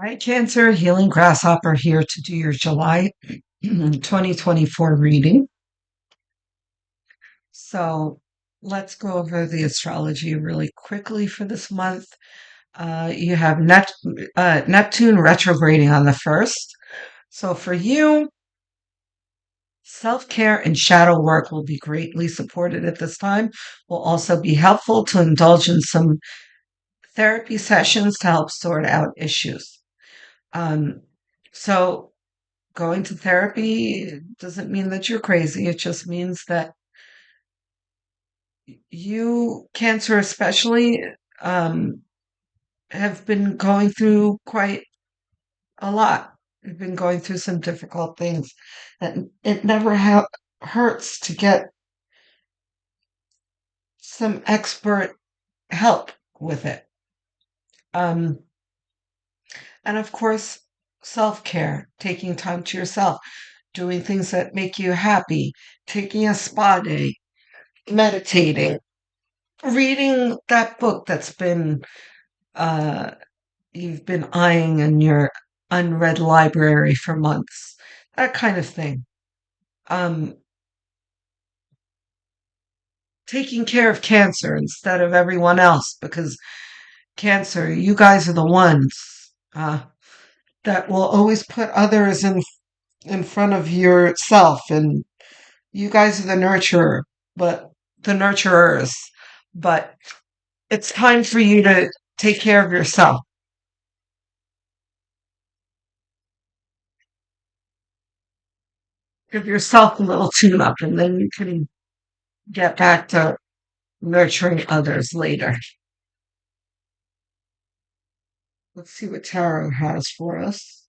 Hi, Cancer, Healing Grasshopper here to do your July 2024 reading. So let's go over the astrology really quickly for this month. You have Neptune retrograding on the 1st. So for you, self-care and shadow work will be greatly supported at this time. Will also be helpful to indulge in some therapy sessions to help sort out issues. Um, so going to therapy doesn't mean that you're crazy. It just means that you, Cancer especially, um, have been going through quite a lot. You've been going through some difficult things. And it never hurts to get some expert help with it. Um, and of course, self care, taking time to yourself, doing things that make you happy, taking a spa day, meditating, reading that book that's been uh, you've been eyeing in your unread library for months, that kind of thing. Um, Taking care of Cancer instead of everyone else, because Cancer, you guys are the ones that will always put others in front of yourself, and you guys are the nurturers. But it's time for you to take care of yourself. Give yourself a little tune up, and then you can get back to nurturing others later. Let's see what tarot has for us.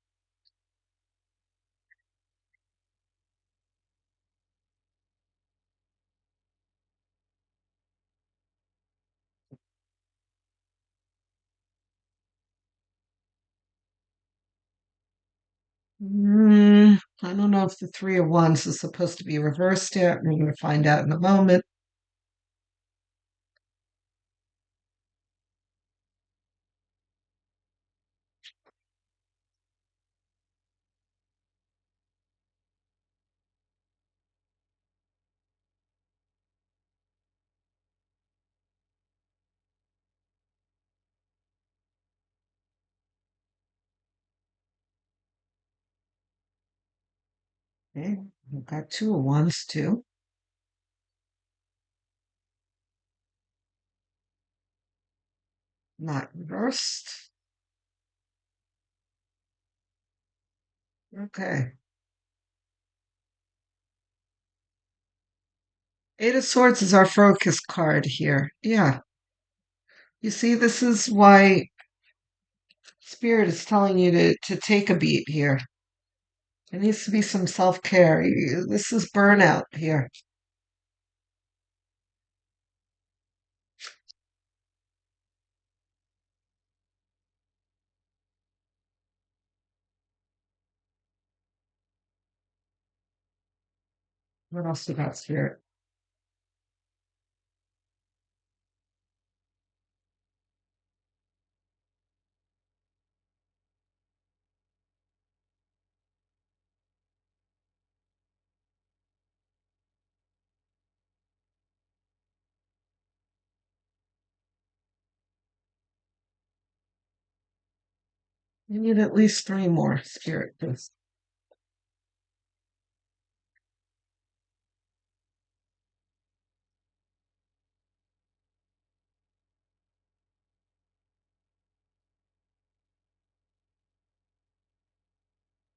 I don't know if the Three of Wands is supposed to be reversed yet. We're going to find out in a moment. Okay, we've got Two of Wands too, not reversed. Okay, Eight of Swords is our focus card here. Yeah, you see, this is why Spirit is telling you to take a beat here. There needs to be some self care. This is burnout here. What else we got, Spirit? You need at least three more, Spirit, please.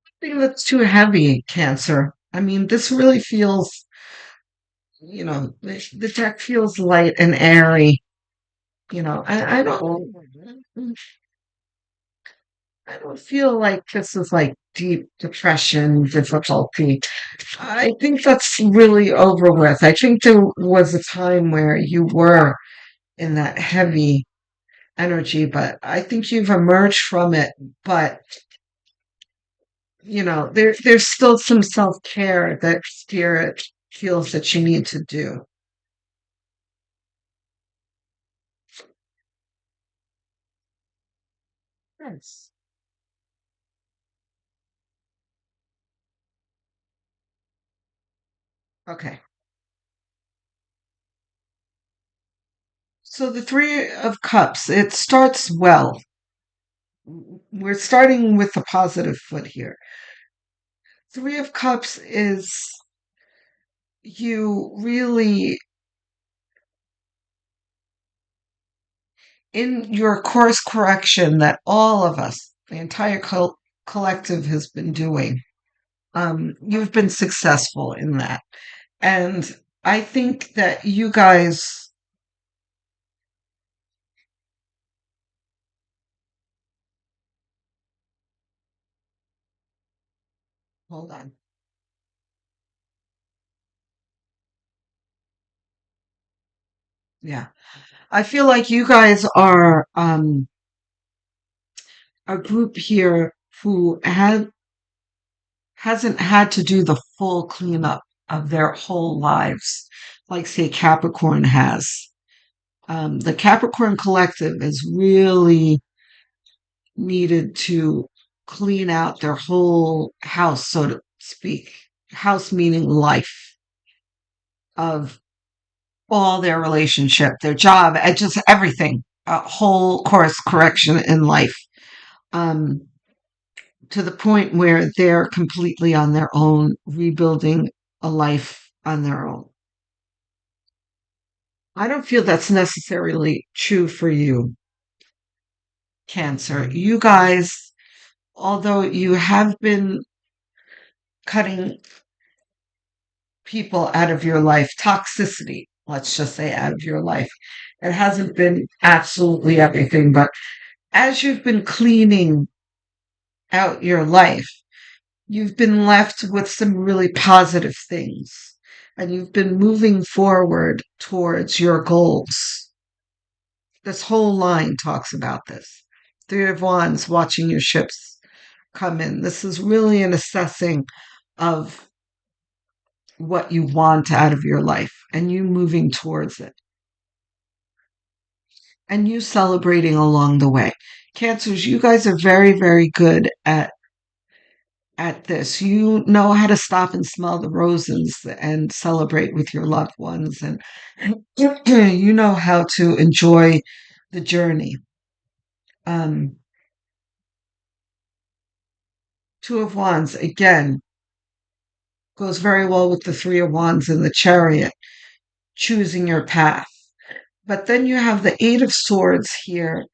I think that's too heavy, Cancer. I mean, this really feels, the deck feels light and airy. I don't feel like this is like deep depression, difficulty. I think that's really over with. I think there was a time where you were in that heavy energy, but I think you've emerged from it. But there's still some self-care that Spirit feels that you need to do. Yes. Okay. So the Three of Cups, it starts well. We're starting with the positive foot here. Three of Cups is you really in your course correction that all of us, the entire collective, has been doing. You've been successful in that. And I think that you guys, hold on. Yeah. I feel like you guys are a group here who hasn't had to do the full cleanup of their whole lives, like, say, Capricorn has. The Capricorn collective is really needed to clean out their whole house, so to speak. House meaning life of all their relationship, their job, and just everything. A whole course correction in life. Um, to the point where they're completely on their own, rebuilding a life on their own. I don't feel that's necessarily true for you, Cancer. You guys, although you have been cutting people out of your life, toxicity, let's just say, out of your life, it hasn't been absolutely everything, but as you've been cleaning out your life, you've been left with some really positive things and you've been moving forward towards your goals. This whole line talks about this. Three of Wands, watching your ships come in. This is really an assessing of what you want out of your life and you moving towards it and you celebrating along the way. Cancers, you guys are very, very good at this. You know how to stop and smell the roses and celebrate with your loved ones, and you know how to enjoy the journey. Um, Two of Wands, again, goes very well with the Three of Wands in the Chariot, choosing your path. But then you have the Eight of Swords here,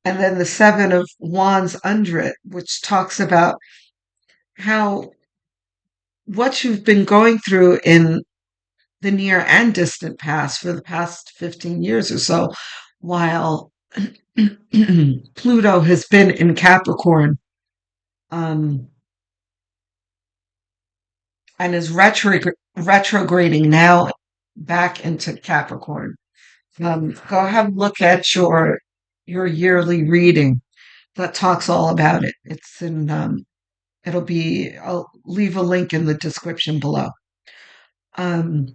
and then the Seven of Wands under it, which talks about how what you've been going through in the near and distant past for the past 15 years or so, while Pluto has been in Capricorn um, and is retrograding now back into Capricorn. Go have a look at your yearly reading that talks all about it. It's in it'll be I'll leave a link in the description below. Um,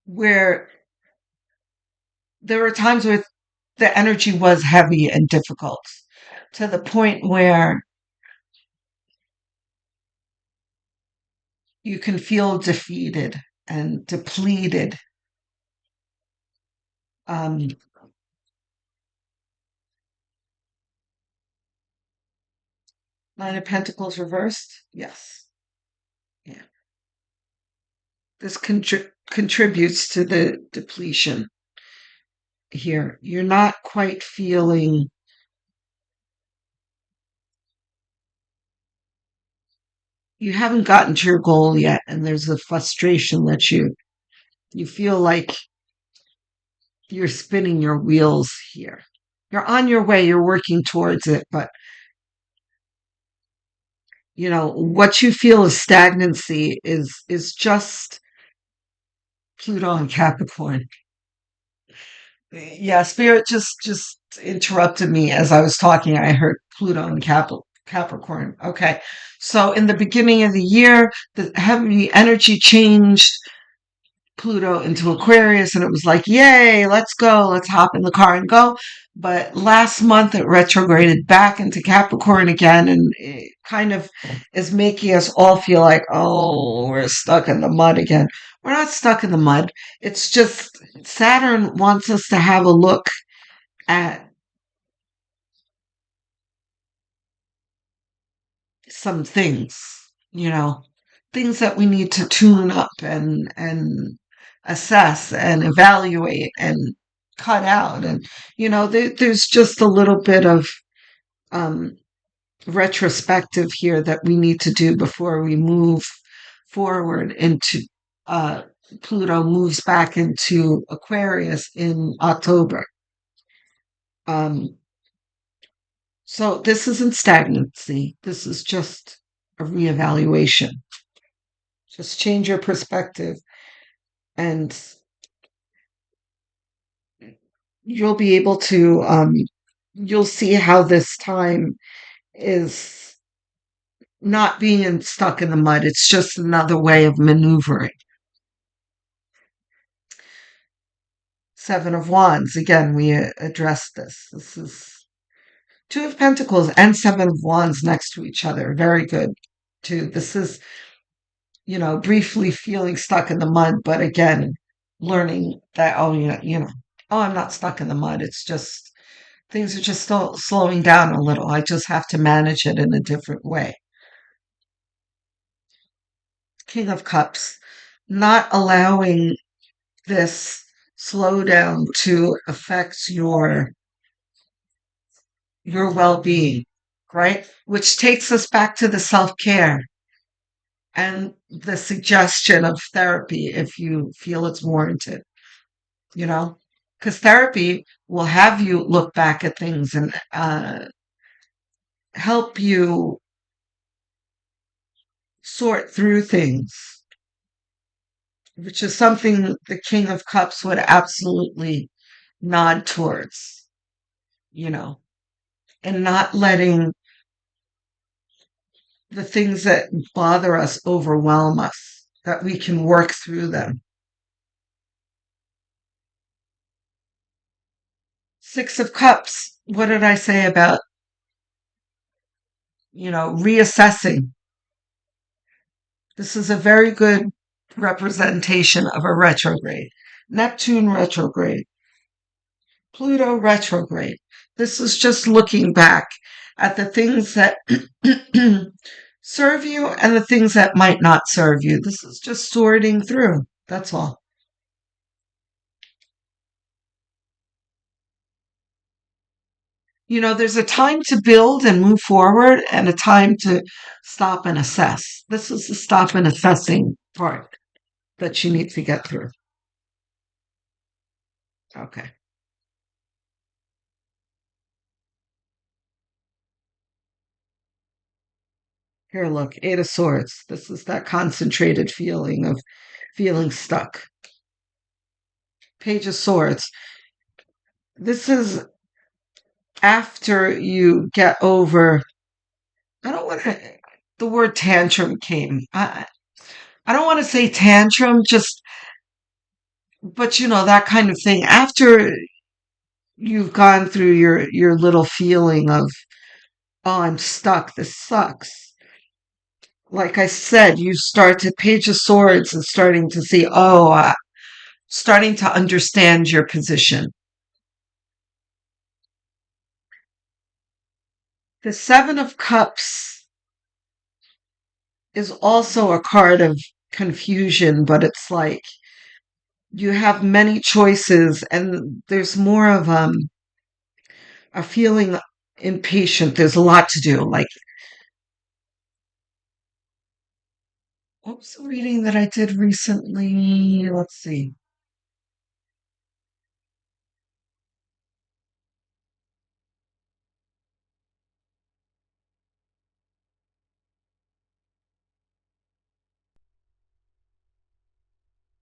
where there were times where the energy was heavy and difficult to the point where you can feel defeated and depleted. Um, Nine of Pentacles reversed. Yes. Yeah. This contributes to the depletion here. You're not quite feeling, you haven't gotten to your goal yet, and there's a frustration that you feel like you're spinning your wheels here. You're on your way, you're working towards it, but what you feel is stagnancy is just Pluto and Capricorn. Yeah, Spirit just interrupted me as I was talking. I heard Pluto and Capricorn. Okay. So in the beginning of the year, the heavy energy changed Pluto into Aquarius, and it was like, yay, let's go, let's hop in the car and go. But last month it retrograded back into Capricorn again, and it kind of is making us all feel like, oh, we're stuck in the mud again. We're not stuck in the mud. It's just Saturn wants us to have a look at some things, you know, things that we need to tune up and assess and evaluate and cut out. And there's just a little bit of um, retrospective here that we need to do before we move forward into uh, Pluto moves back into Aquarius in October. Um, so this isn't stagnancy. This is just a reevaluation. Just change your perspective, and you'll be able to, you'll see how this time is not being stuck in the mud. It's just another way of maneuvering. Seven of Wands. Again, we addressed this. This is Two of Pentacles and Seven of Wands next to each other. Very good, too. This is, briefly feeling stuck in the mud, but again, learning that, oh, oh, I'm not stuck in the mud. It's just things are just still slowing down a little. I just have to manage it in a different way. King of Cups, not allowing this slowdown to affect your well-being, right? Which takes us back to the self-care and the suggestion of therapy if you feel it's warranted, you know? Because therapy will have you look back at things and help you sort through things, which is something the King of Cups would absolutely nod towards, you know, and not letting the things that bother us overwhelm us, that we can work through them. Six of Cups, what did I say about, reassessing? This is a very good representation of a retrograde. Neptune retrograde, Pluto retrograde. This is just looking back at the things that serve you and the things that might not serve you. This is just sorting through. That's all. There's a time to build and move forward and a time to stop and assess. This is the stop and assessing part that you need to get through. Okay. Here, look, Eight of Swords. This is that concentrated feeling of feeling stuck. Page of Swords. This is after you get over, I don't want to, the word tantrum came. I don't want to say tantrum, just, but that kind of thing. After you've gone through your little feeling of, oh, I'm stuck, this sucks. Like I said, you start to Page of Swords and starting to see, starting to understand your position. The Seven of Cups is also a card of confusion, but it's like you have many choices and there's more of a feeling impatient. There's a lot to do. Like, what was the reading that I did recently? Let's see.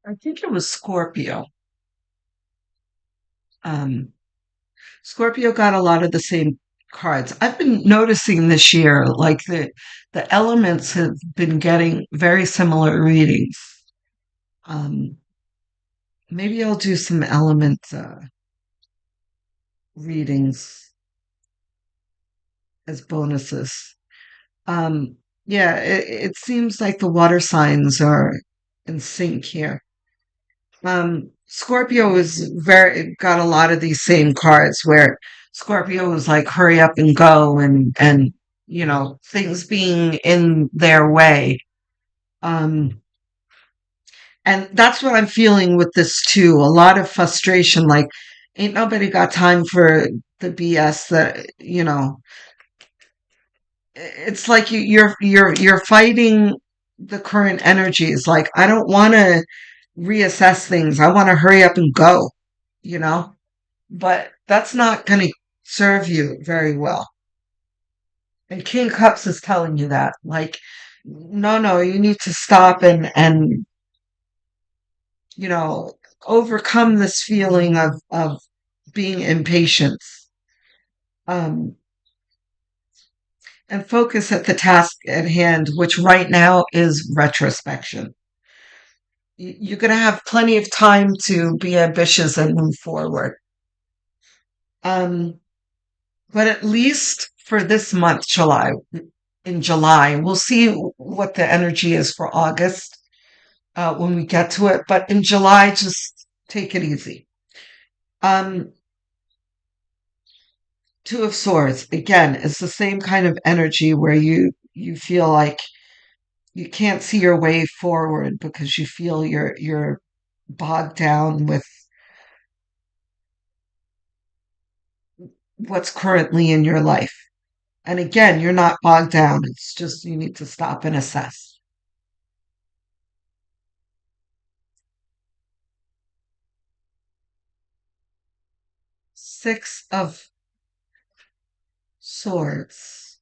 I think it was Scorpio. Um, Scorpio got a lot of the same cards. I've been noticing this year, like the elements have been getting very similar readings. Um, Maybe I'll do some element readings as bonuses. Um, yeah, it seems like the water signs are in sync here. Scorpio is very got a lot of these same cards where Scorpio is like hurry up and go and things being in their way. Um, and that's what I'm feeling with this too. A lot of frustration, like ain't nobody got time for the BS that, it's like you're fighting the current energies. Like I don't want to reassess things. I want to hurry up and go, you know? But that's not going to serve you very well. And King Cups is telling you that. Like, no, no, you need to stop and you know, overcome this feeling of being impatient. Um, and focus at the task at hand, which right now is retrospection. You're going to have plenty of time to be ambitious and move forward. Um, but at least for this month, July, in July, we'll see what the energy is for August when we get to it. But in July, just take it easy. Um, Two of Swords, again, it's the same kind of energy where you feel like you can't see your way forward because you feel you're bogged down with what's currently in your life. And again, you're not bogged down. It's just you need to stop and assess. Six of Swords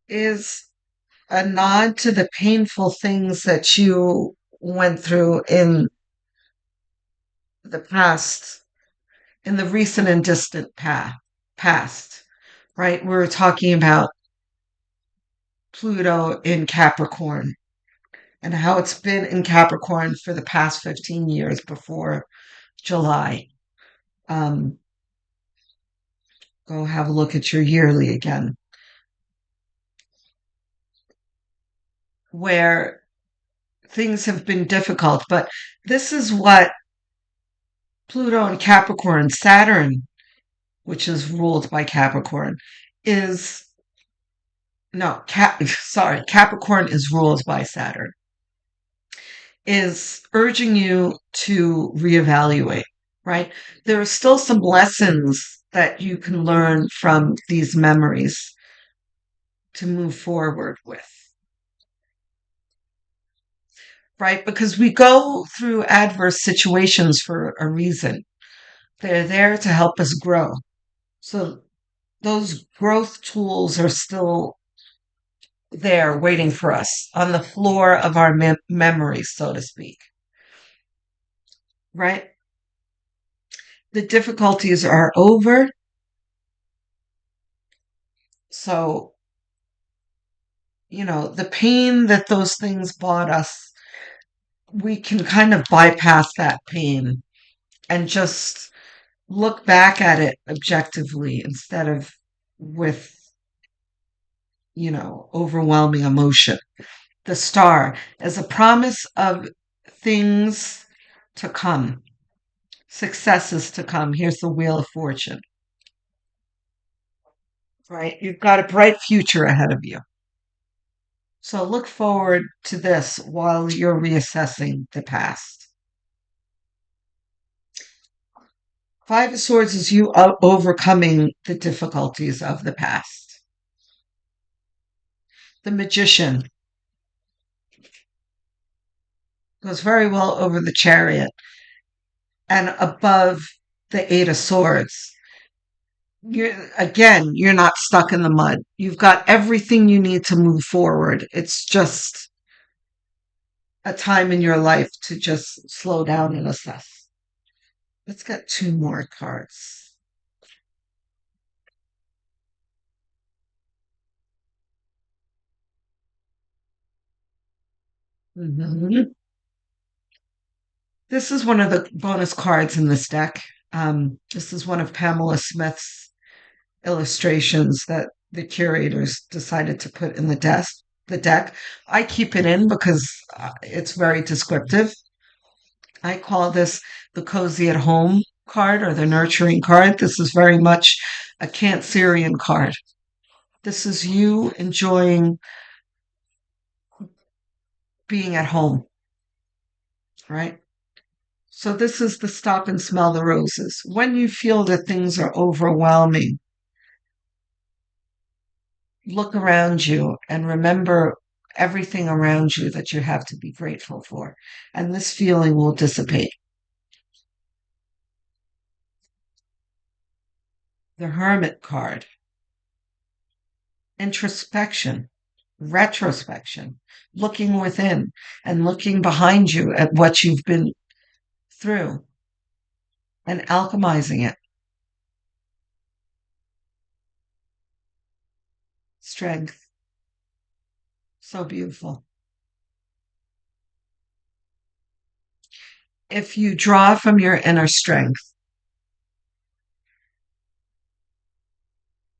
is a nod to the painful things that you went through in the past, in the recent and distant past, right? We're talking about Pluto in Capricorn and how it's been in Capricorn for the past 15 years before July. Um, Go have a look at your yearly again, where things have been difficult. But this is what Pluto and Capricorn, Saturn, which is ruled by Capricorn, is no, sorry, Capricorn is ruled by Saturn, is urging you to reevaluate, right? There are still some lessons that you can learn from these memories to move forward with, right? Because we go through adverse situations for a reason. They're there to help us grow. So those growth tools are still there waiting for us on the floor of our memories, so to speak, right? The difficulties are over. So, the pain that those things brought us, we can kind of bypass that pain and just look back at it objectively instead of with, overwhelming emotion. The star is a promise of things to come, successes to come. Here's the Wheel of Fortune, right? You've got a bright future ahead of you. So look forward to this while you're reassessing the past. Five of Swords is you overcoming the difficulties of the past. The Magician goes very well over the Chariot and above the Eight of Swords. You're not stuck in the mud. You've got everything you need to move forward. It's just a time in your life to just slow down and assess. Let's get two more cards. Mhm. This is one of the bonus cards in this deck. This is one of Pamela Smith's illustrations that the curators decided to put in the deck. I keep it in because it's very descriptive. I call this the cozy at home card or the nurturing card. This is very much a Cancerian card. This is you enjoying being at home, right? So this is the stop and smell the roses. When you feel that things are overwhelming, look around you and remember everything around you that you have to be grateful for. And this feeling will dissipate. The Hermit card, introspection, retrospection, looking within and looking behind you at what you've been through and alchemizing it. Strength. So beautiful. If you draw from your inner strength,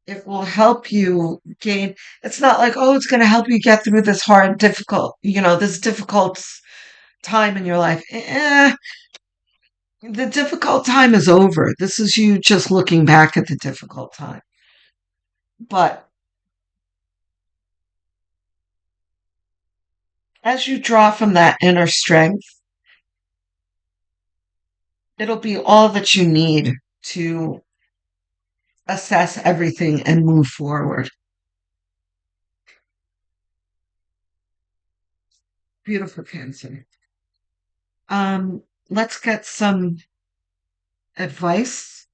it will help you gain. It's not like, oh, it's going to help you get through this hard, difficult, this difficult time in your life. The difficult time is over. This is you just looking back at the difficult time. But as you draw from that inner strength, it'll be all that you need to assess everything and move forward. Beautiful, Cancer. Let's get some advice.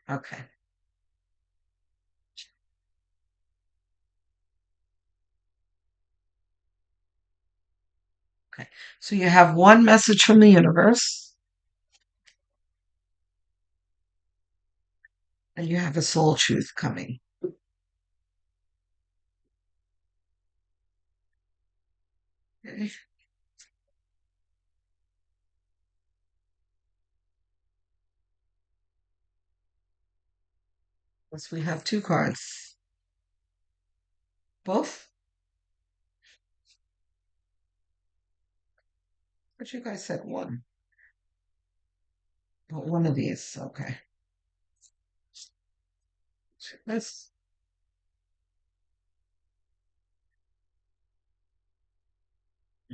Okay. Okay. So you have one message from the universe and you have a soul truth coming. Okay. Yes, we have two cards. Both? But you guys said one. But one of these. Okay. Let's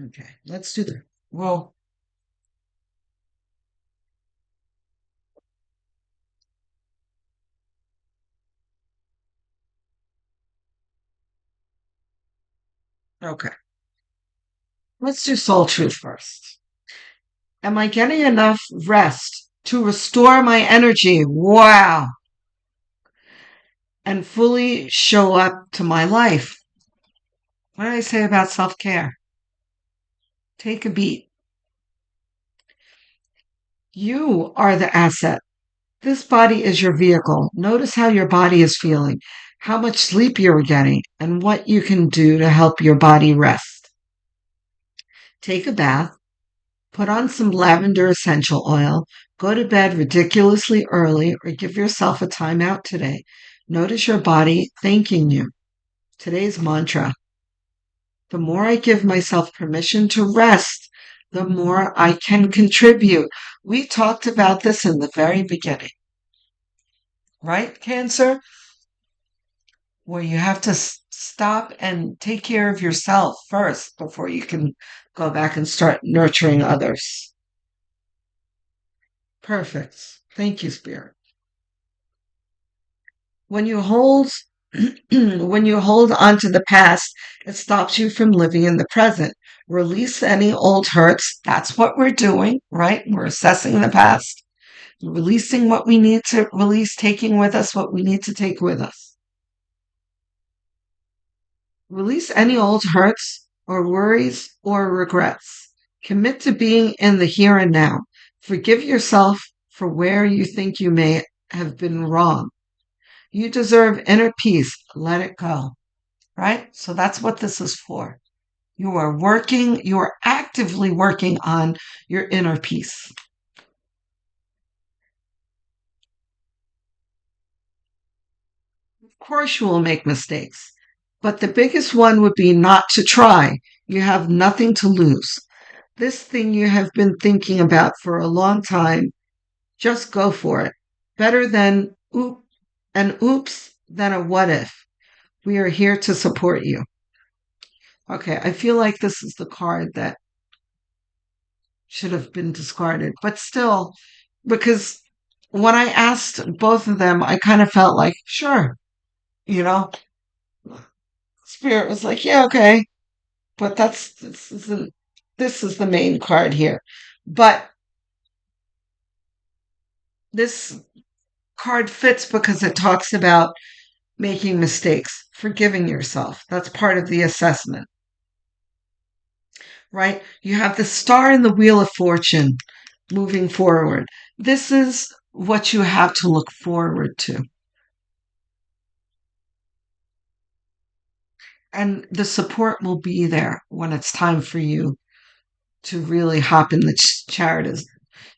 okay. Let's do the well. Okay. Let's do soul truth first. Am I getting enough rest to restore my energy? Wow. And fully show up to my life. What did I say about self care? Take a beat. You are the asset. This body is your vehicle. Notice how your body is feeling, how much sleep you're getting, and what you can do to help your body rest. Take a bath, put on some lavender essential oil, go to bed ridiculously early, or give yourself a timeout today. Notice your body thanking you. Today's mantra: the more I give myself permission to rest, the more I can contribute. We talked about this in the very beginning, right, Cancer? Where you have to stop and take care of yourself first before you can go back and start nurturing others. Perfect. Thank you, Spirit. When you hold when you hold on to the past, it stops you from living in the present. Release any old hurts. That's what we're doing, right? We're assessing the past, releasing what we need to release, taking with us what we need to take with us. Release any old hurts or worries or regrets. Commit to being in the here and now. Forgive yourself for where you think you may have been wrong. You deserve inner peace. Let it go. Right? So that's what this is for. You are actively working on your inner peace. Of course, you will make mistakes, but the biggest one would be not to try. You have nothing to lose. This thing you have been thinking about for a long time, just go for it. Better than an oops than a what if. We are here to support you. Okay, I feel like this is the card that should have been discarded, but still, because when I asked both of them, I kind of felt like, sure, you know, Spirit was like, yeah, okay, but this is the main card here. But this card fits because it talks about making mistakes, forgiving yourself. That's part of the assessment, right? You have the star in the wheel of fortune moving forward. This is what you have to look forward to. And the support will be there when it's time for you to really hop in the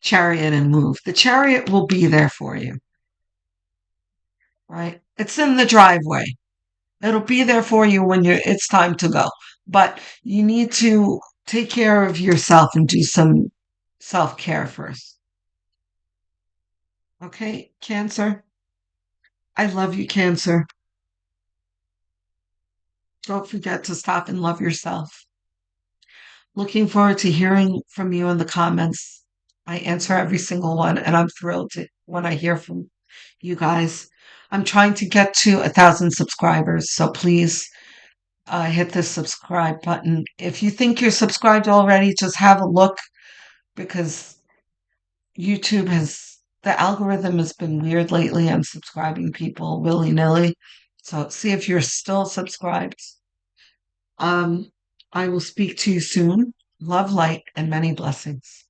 chariot and move. The chariot will be there for you, right? It's in the driveway. It'll be there for you when it's time to go. But you need to take care of yourself and do some self-care first. Okay, Cancer? I love you, Cancer. Don't forget to stop and love yourself. Looking forward to hearing from you in the comments. I answer every single one, and I'm thrilled when I hear from you guys. I'm trying to get to 1,000 subscribers, so please hit the subscribe button. If you think you're subscribed already, just have a look because the algorithm has been weird lately. I'm subscribing people willy nilly. So see if you're still subscribed. Um, I will speak to you soon. Love, light, and many blessings.